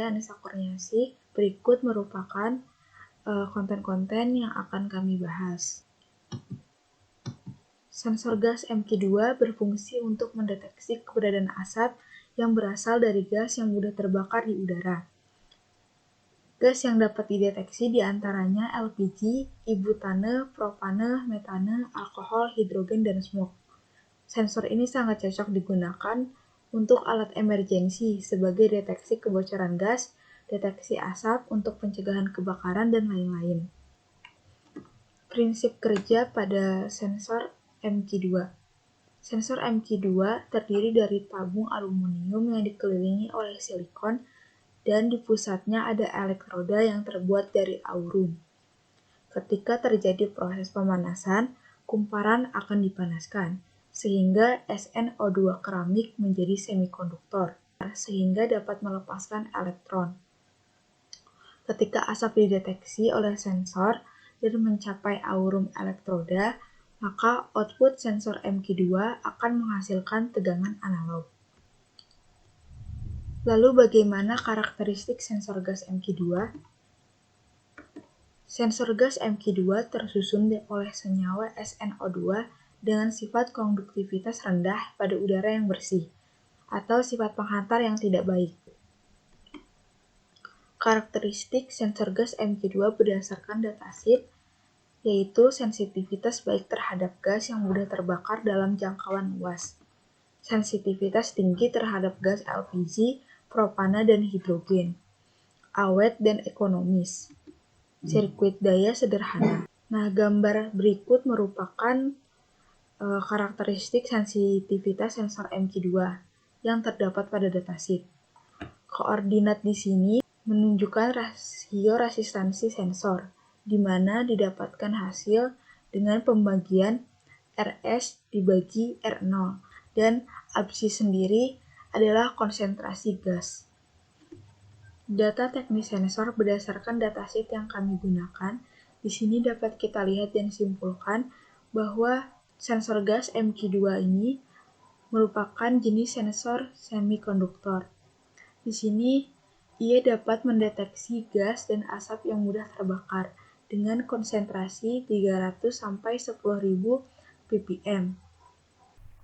saya Anissa Kurniasih. Berikut merupakan konten-konten yang akan kami bahas. Sensor gas MQ2 berfungsi untuk mendeteksi keberadaan asap yang berasal dari gas yang mudah terbakar di udara. Gas yang dapat dideteksi diantaranya LPG, ibutane, propane, metane, alkohol, hidrogen, dan smoke. Sensor ini sangat cocok digunakan untuk alat emergensi sebagai deteksi kebocoran gas, deteksi asap untuk pencegahan kebakaran, dan lain-lain. Prinsip kerja pada sensor MQ2. Sensor MQ2 terdiri dari tabung aluminium yang dikelilingi oleh silikon dan di pusatnya ada elektroda yang terbuat dari aurum. Ketika terjadi proses pemanasan, kumparan akan dipanaskan, sehingga SnO2 keramik menjadi semikonduktor, sehingga dapat melepaskan elektron. Ketika asap dideteksi oleh sensor dan mencapai aurum elektroda, maka output sensor MQ2 akan menghasilkan tegangan analog. Lalu bagaimana karakteristik sensor gas MQ2? Sensor gas MQ2 tersusun oleh senyawa SnO2 dengan sifat konduktivitas rendah pada udara yang bersih, atau sifat penghantar yang tidak baik. Karakteristik sensor gas MQ2 berdasarkan datasheet, yaitu sensitivitas baik terhadap gas yang mudah terbakar dalam jangkauan luas, sensitivitas tinggi terhadap gas LPG, propane, dan hidrogen, awet dan ekonomis, sirkuit daya sederhana. Nah, gambar berikut merupakan karakteristik sensitivitas sensor MQ2 yang terdapat pada datasheet. Koordinat di sini menunjukkan rasio resistansi sensor, di mana didapatkan hasil dengan pembagian RS dibagi R0, dan absis sendiri adalah konsentrasi gas. Data teknis sensor berdasarkan datasheet yang kami gunakan, di sini dapat kita lihat dan simpulkan bahwa sensor gas MQ2 ini merupakan jenis sensor semikonduktor. Di sini, ia dapat mendeteksi gas dan asap yang mudah terbakar dengan konsentrasi 300-10.000 ppm.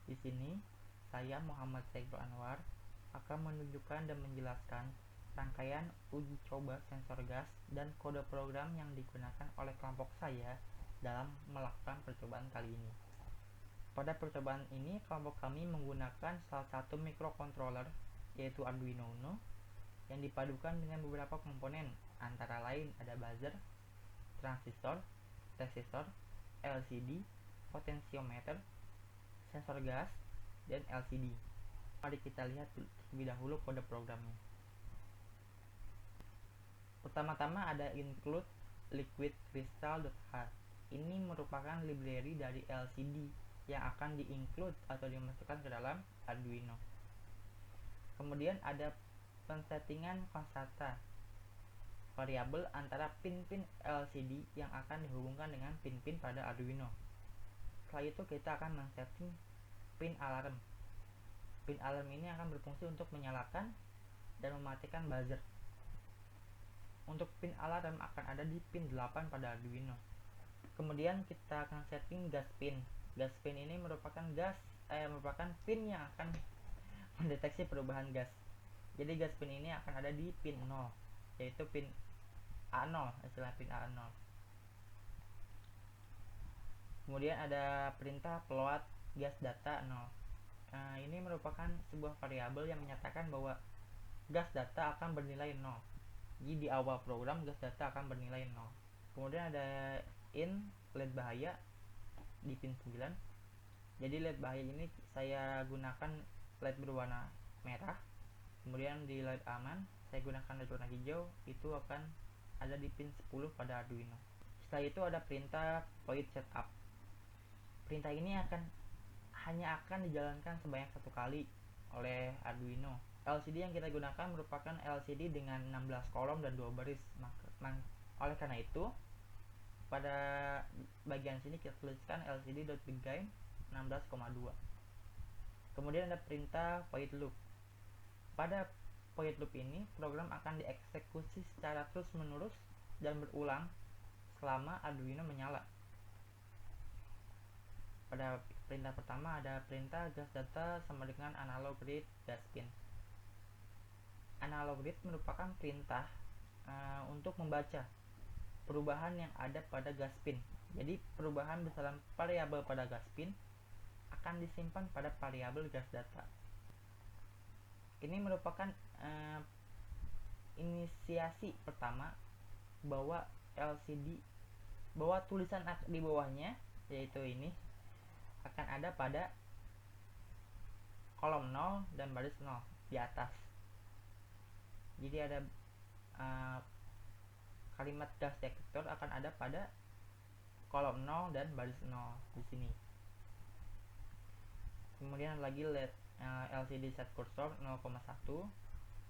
Di sini, saya Muhammad Saiful Anwar akan menunjukkan dan menjelaskan rangkaian uji coba sensor gas dan kode program yang digunakan oleh kelompok saya dalam melakukan percobaan kali ini. Pada percobaan ini, kelompok kami menggunakan salah satu microcontroller, yaitu Arduino Uno, yang dipadukan dengan beberapa komponen, antara lain ada buzzer, transistor, resistor, LCD, potensiometer, sensor gas, dan LCD. Mari kita lihat terlebih dahulu kode programnya. Pertama-tama ada include liquid crystal.h. Ini merupakan library dari LCD yang akan di-include atau dimasukkan ke dalam Arduino. Kemudian ada pensettingan konstanta variabel antara pin-pin LCD yang akan dihubungkan dengan pin-pin pada Arduino. Setelah itu kita akan men-setting pin alarm. Pin alarm ini akan berfungsi untuk menyalakan dan mematikan buzzer. Untuk pin alarm akan ada di pin 8 pada Arduino. Kemudian kita akan setting gas pin. Gas pin ini merupakan pin yang akan mendeteksi perubahan gas. Jadi gas pin ini akan ada di pin 0, yaitu pin A0, istilah pin A0. Kemudian ada perintah float gas data 0. Ini merupakan sebuah variabel yang menyatakan bahwa gas data akan bernilai 0. Jadi di awal program gas data akan bernilai 0. Kemudian ada in LED bahaya di pin 9. Jadi LED bahaya ini saya gunakan LED berwarna merah. Kemudian di LED aman saya gunakan LED warna hijau, itu akan ada di pin 10 pada Arduino. Setelah itu ada perintah void setup. Perintah ini hanya akan dijalankan sebanyak satu kali oleh Arduino. LCD yang kita gunakan merupakan LCD dengan 16 kolom dan 2 baris. Oleh karena itu, pada bagian sini kita tuliskan lcd.begin 16,2. Kemudian ada perintah void loop. Pada void loop ini, program akan dieksekusi secara terus-menerus dan berulang selama Arduino menyala. Pada perintah pertama ada perintah gas data sama dengan analog read gas pin. Analog read merupakan perintah untuk membaca perubahan yang ada pada gas pin. Jadi perubahan besaran variabel pada gas pin akan disimpan pada variabel gas data. Ini merupakan inisiasi pertama bahwa tulisan di bawahnya, yaitu ini, akan ada pada kolom 0 dan baris 0 di atas. Jadi ada kalimat gas detektor akan ada pada kolom 0 dan baris 0 di sini. Kemudian lagi LED LCD set cursor 0,1,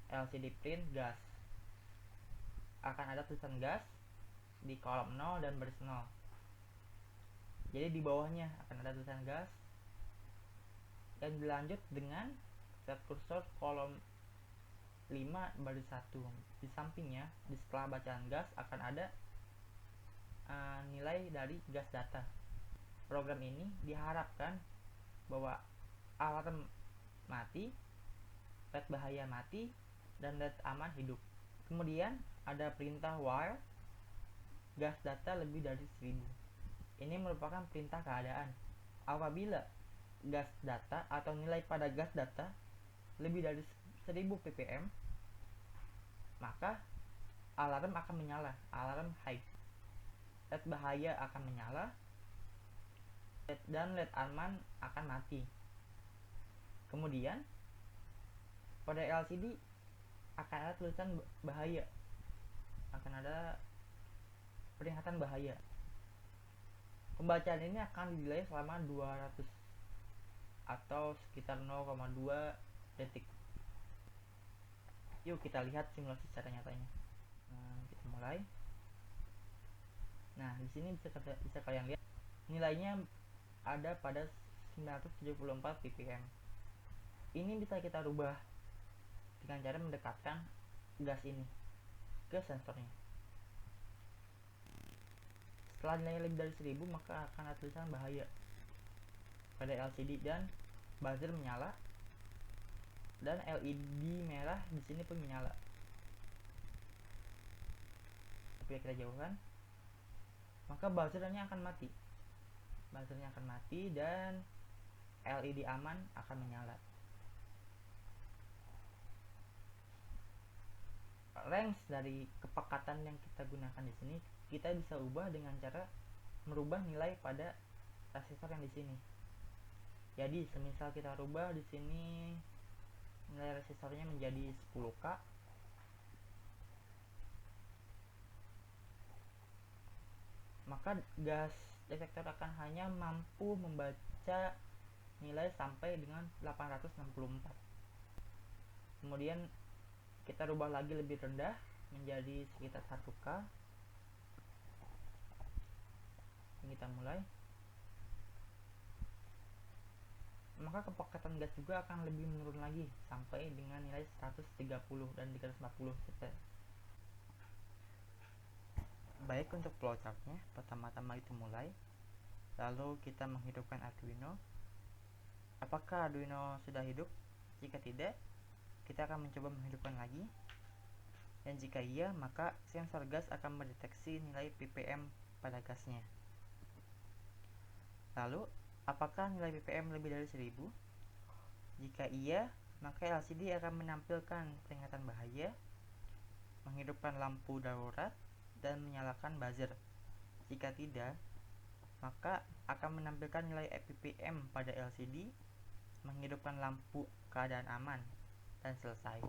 LCD print gas. Akan ada tulisan gas di kolom 0 dan baris 0. Jadi di bawahnya akan ada tulisan gas, dan dilanjut dengan set cursor kolom 5 baris 1. Di sampingnya, di setelah bacaan gas akan ada nilai dari gas data. Program ini diharapkan bahwa alarm mati, LED bahaya mati, dan LED aman hidup. Kemudian ada perintah while gas data lebih dari 1000. Ini merupakan perintah keadaan. Apabila gas data atau nilai pada gas data lebih dari 1000 ppm, maka alarm akan menyala, alarm high. LED bahaya akan menyala, dan LED aman akan mati. Kemudian pada LCD akan ada tulisan bahaya, akan ada peringatan bahaya. Pembacaan ini akan di-delay selama 200 atau sekitar 0,2 detik. Yuk kita lihat simulasi secara nyatanya. Kita mulai. Nah, di sini bisa kalian lihat nilainya ada pada 974 ppm. Ini bisa kita rubah dengan cara mendekatkan gas ini ke sensornya. Setelah nilai lebih dari 1000, maka akan ada tulisan bahaya pada LCD dan buzzer menyala, dan LED merah di sini pun menyala. Tapi kita jauhkan, maka buzzernya akan mati. Buzzernya akan mati dan LED aman akan menyala. Range dari kepekatan yang kita gunakan di sini kita bisa ubah dengan cara merubah nilai pada resistor yang di sini. Jadi semisal kita rubah di sini nilai resistornya menjadi 10K, maka gas detektor akan hanya mampu membaca nilai sampai dengan 864. Kemudian kita rubah lagi lebih rendah menjadi sekitar 1K. Kita mulai, maka kepekatan gas juga akan lebih menurun lagi sampai dengan nilai 130 dan 340 cc. Baik, untuk flowchartnya, pertama-tama itu mulai, lalu kita menghidupkan Arduino. Apakah Arduino sudah hidup? Jika tidak, kita akan mencoba menghidupkan lagi, dan jika iya, maka sensor gas akan mendeteksi nilai ppm pada gasnya. Lalu, apakah nilai ppm lebih dari 1000? Jika iya, maka LCD akan menampilkan peringatan bahaya, menghidupkan lampu darurat, dan menyalakan buzzer. Jika tidak, maka akan menampilkan nilai ppm pada LCD, menghidupkan lampu keadaan aman, dan selesai.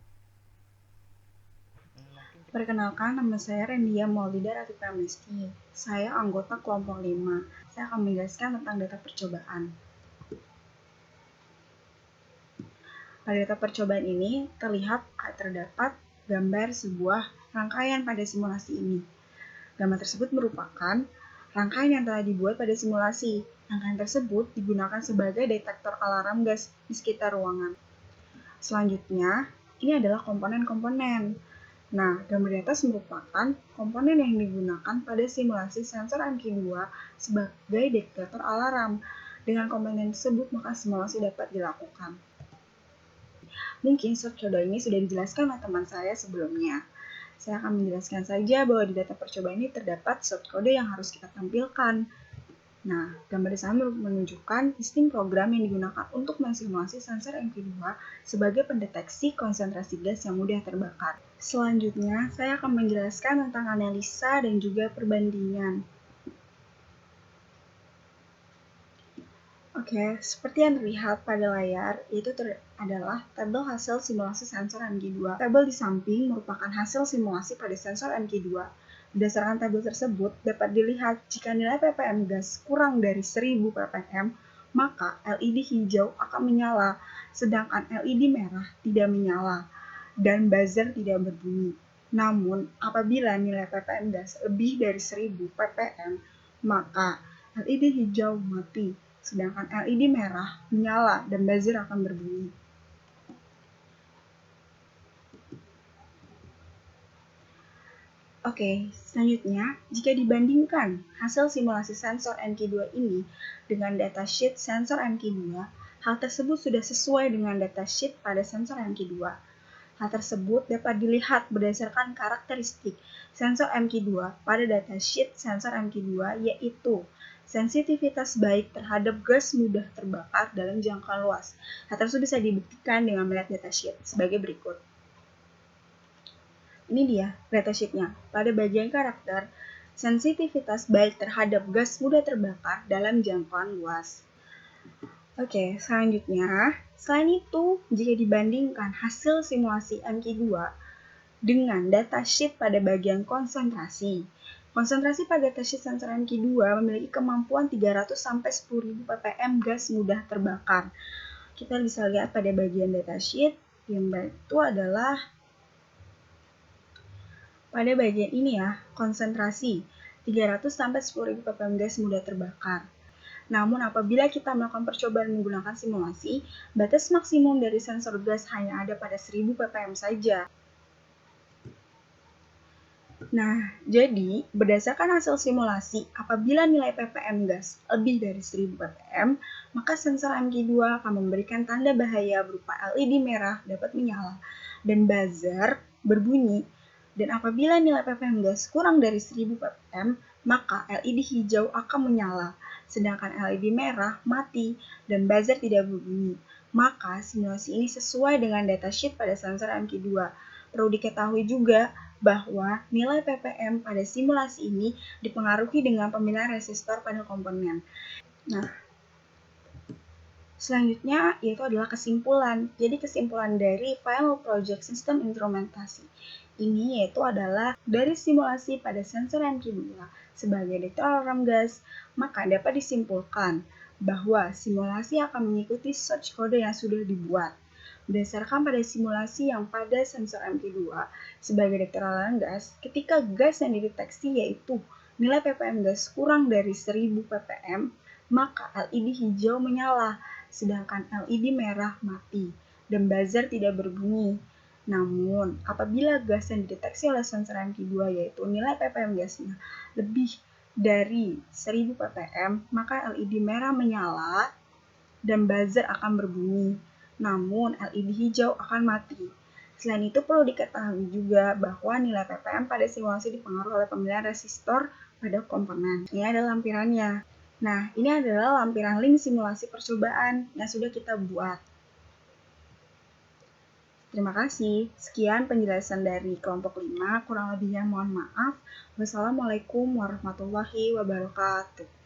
Perkenalkan, nama saya Rendia Maulida Rati Pramesti. Saya anggota kelompok 5. Saya akan menjelaskan tentang data percobaan. Pada data percobaan ini terlihat terdapat gambar sebuah rangkaian pada simulasi ini. Gambar tersebut merupakan rangkaian yang telah dibuat pada simulasi. Rangkaian tersebut digunakan sebagai detektor alarm gas di sekitar ruangan. Selanjutnya, ini adalah komponen-komponen. Nah, gambar di atas merupakan komponen yang digunakan pada simulasi sensor MQ2 sebagai detektor alarm. Dengan komponen tersebut, maka simulasi dapat dilakukan. Mungkin shortcode ini sudah dijelaskan oleh teman saya sebelumnya. Saya akan menjelaskan saja bahwa di data percobaan ini terdapat shortcode yang harus kita tampilkan. Nah, gambar di sana menunjukkan listing program yang digunakan untuk mensimulasi sensor MQ2 sebagai pendeteksi konsentrasi gas yang mudah terbakar. Selanjutnya, saya akan menjelaskan tentang analisa dan juga perbandingan. Oke, seperti yang terlihat pada layar, itu adalah tabel hasil simulasi sensor MQ2. Tabel di samping merupakan hasil simulasi pada sensor MQ2. Berdasarkan tabel tersebut, dapat dilihat jika nilai ppm gas kurang dari 1000 ppm, maka LED hijau akan menyala, sedangkan LED merah tidak menyala, dan buzzer tidak berbunyi. Namun, apabila nilai ppm gas lebih dari 1000 ppm, maka LED hijau mati, sedangkan LED merah menyala dan buzzer akan berbunyi. Oke, selanjutnya, jika dibandingkan hasil simulasi sensor MQ2 ini dengan datasheet sensor MQ2, hal tersebut sudah sesuai dengan datasheet pada sensor MQ2. Hal tersebut dapat dilihat berdasarkan karakteristik sensor MQ2 pada datasheet sensor MQ2, yaitu sensitivitas baik terhadap gas mudah terbakar dalam jangkauan luas. Hal tersebut bisa dibuktikan dengan melihat datasheet sebagai berikut. Ini dia datasheetnya. Pada bagian karakter, sensitivitas baik terhadap gas mudah terbakar dalam jangkauan luas. Oke, selanjutnya, selain itu, jika dibandingkan hasil simulasi MQ2 dengan datasheet pada bagian konsentrasi, konsentrasi pada datasheet sensor MQ2 memiliki kemampuan 300-10.000 ppm gas mudah terbakar. Kita bisa lihat pada bagian datasheet, yang itu adalah pada bagian ini ya, konsentrasi 300-10.000 ppm gas mudah terbakar. Namun apabila kita melakukan percobaan menggunakan simulasi, batas maksimum dari sensor gas hanya ada pada 1000 ppm saja. Nah, jadi berdasarkan hasil simulasi, apabila nilai ppm gas lebih dari 1000 ppm, maka sensor MQ2 akan memberikan tanda bahaya berupa LED merah dapat menyala dan buzzer berbunyi. Dan apabila nilai ppm gas kurang dari 1000 ppm, maka LED hijau akan menyala, sedangkan LED merah mati dan buzzer tidak berbunyi. Maka simulasi ini sesuai dengan datasheet pada sensor MQ2. Perlu diketahui juga bahwa nilai ppm pada simulasi ini dipengaruhi dengan pemilihan resistor pada komponen. Nah, selanjutnya yaitu adalah kesimpulan. Jadi kesimpulan dari Final Project System Instrumentasi ini yaitu adalah dari simulasi pada sensor MQ2 sebagai detektor alarm gas, maka dapat disimpulkan bahwa simulasi akan mengikuti source code yang sudah dibuat. Berdasarkan pada simulasi yang pada sensor MQ2 sebagai detektor alarm gas, ketika gas yang dideteksi yaitu nilai ppm gas kurang dari 1000 ppm, maka LED hijau menyala, sedangkan LED merah mati, dan buzzer tidak berbunyi. Namun, apabila gas yang dideteksi oleh sensor MQ2 yaitu nilai ppm gasnya lebih dari 1000 ppm, maka LED merah menyala dan buzzer akan berbunyi. Namun, LED hijau akan mati. Selain itu, perlu diketahui juga bahwa nilai ppm pada simulasi dipengaruhi oleh pemilihan resistor pada komponen. Ini adalah lampirannya. Nah, ini adalah lampiran link simulasi percobaan yang sudah kita buat. Terima kasih. Sekian penjelasan dari kelompok 5. Kurang lebihnya mohon maaf. Wassalamualaikum warahmatullahi wabarakatuh.